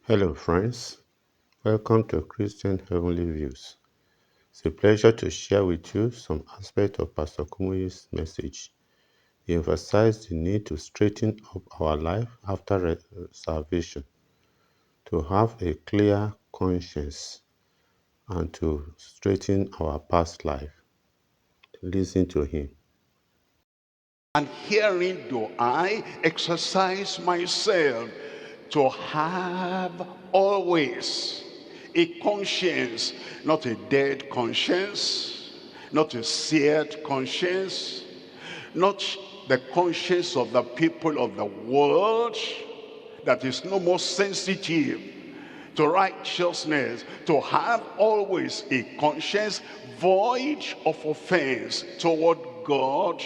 Hello, friends. Welcome to Christian Heavenly Views. It's a pleasure to share with you some aspects of Pastor Kumuyi's message. He emphasized the need to straighten up our life after salvation, to have a clear conscience, and to straighten our past life. Listen to him. And herein do I exercise myself to have always a conscience, not a dead conscience, not a seared conscience, not the conscience of the people of the world that is no more sensitive to righteousness, to have always a conscience void of offense toward God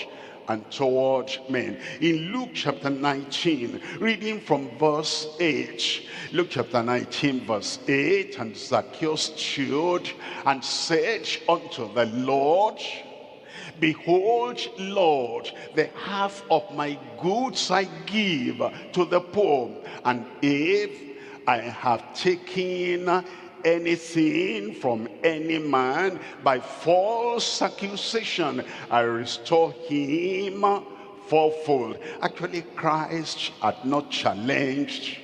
and toward men. In Luke chapter 19, reading from verse 8, Luke chapter 19 verse 8, and Zacchaeus stood and said unto the Lord, Behold, Lord, the half of my goods I give to the poor, and if I have taken anything from any man by false accusation, I restore him fourfold. Actually, Christ had not challenged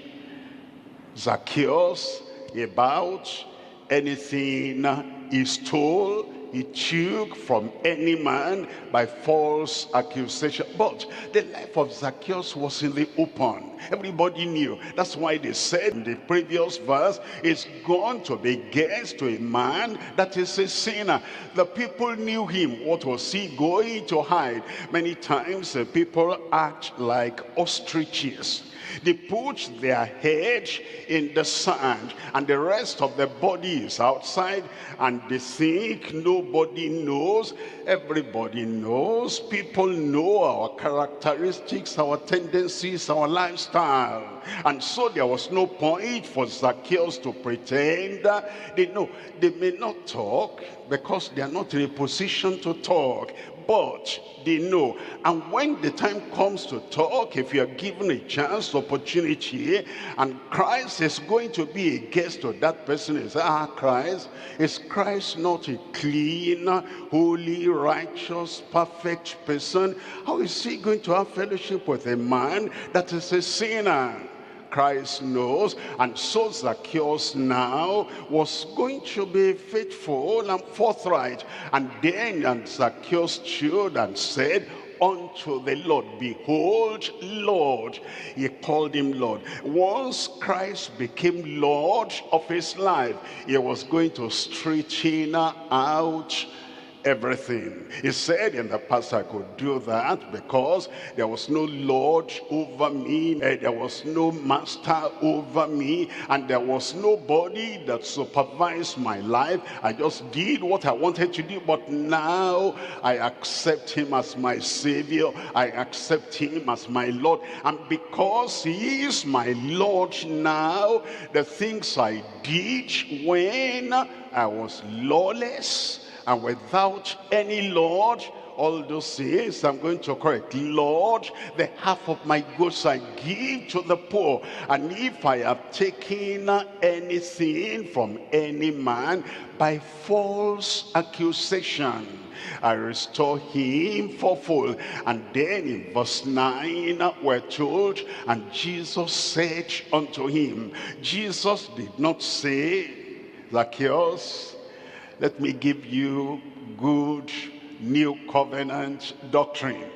Zacchaeus about anything he stole, he took from any man by false accusation. But the life of Zacchaeus was in the open. Everybody knew. That's why they said in the previous verse, it's gone to be guessed to a man that is a sinner. The people knew him. What was he going to hide? Many times people act like ostriches. They put their head in the sand and the rest of the body is outside, and they think nobody knows. Everybody knows. People know our characteristics, our tendencies, our lifestyle. And so there was no point for Zacchaeus to pretend. They know they may not talk because they are not in a position to talk, but they know. And when the time comes to talk, if you are given a chance, opportunity, and Christ is going to be a guest to that person, is Christ? Is Christ not a clean, holy, righteous, perfect person? How is he going to have fellowship with a man that is a sinner? Christ knows. And so Zacchaeus now was going to be faithful and forthright. And then Zacchaeus stood and said unto the Lord, Behold, Lord. He called him Lord. Once Christ became Lord of his life, he was going to straighten out everything. He said in the past I could do that because there was no Lord over me, there was no master over me, and there was nobody that supervised my life. I just did what I wanted to do. But now I accept him as my Savior, I accept him as my Lord, and because he is my Lord now, the things I did when I was lawless and without any Lord, all those things I'm going to correct. Lord, the half of my goods I give to the poor, and if I have taken anything from any man by false accusation, I restore him fourfold. And then in verse 9 we're told, and Jesus said unto him. Jesus did not say, Zacchaeus, let me give you good new covenant doctrine.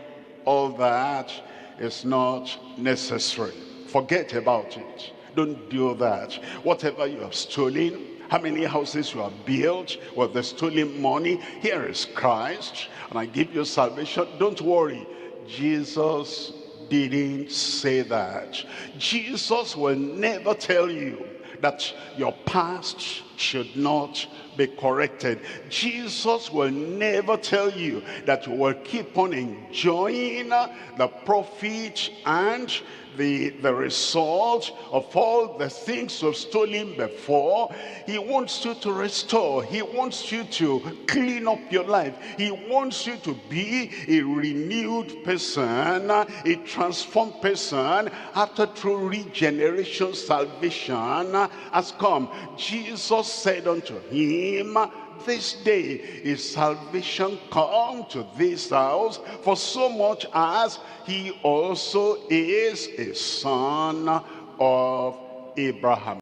All that is not necessary. Forget about it. Don't do that. Whatever you have stolen, how many houses you have built with the stolen money, here is Christ, and I give you salvation. Don't worry. Jesus didn't say that. Jesus will never tell you that your past should not be corrected. Jesus will never tell you that you will keep on enjoying the profit and the result of all the things you've stolen before. He wants you to restore. He wants you to clean up your life. He wants you to be a renewed person, a transformed person after true regeneration, salvation, has come. Jesus said unto him, this day is salvation come to this house, for so much as he also is a son of Abraham.